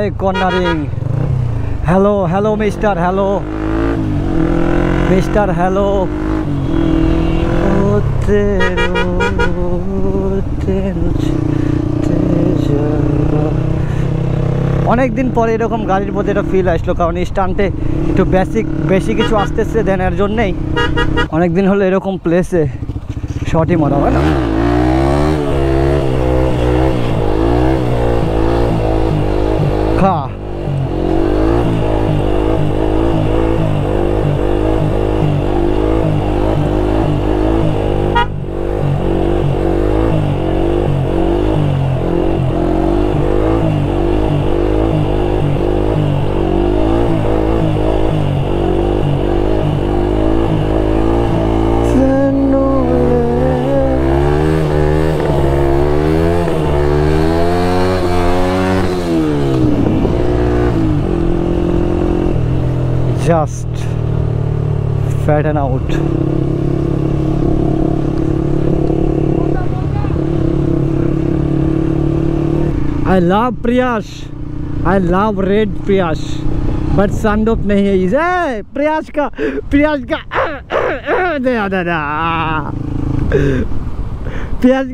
हाय cornering. Hello hello mister, hello mister, hello. অনেক দিন পরে এরকম গাড়ির মধ্যে একটা ফিল আসলো, কারণ স্টান্টে একটু বেশি কিছু আসতেছে দেন, এর জন্যেই অনেক দিন হলো এরকম প্লেসে শর্টই মারা হয় না। খা just fatten out. I love Prius, I love red Prius, but sunroof नहीं है इसे। Prius का Prius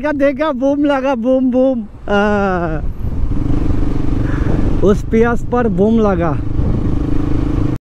का देखा, बूम लगा, बूम बूम, उस Prius पर बूम लगा।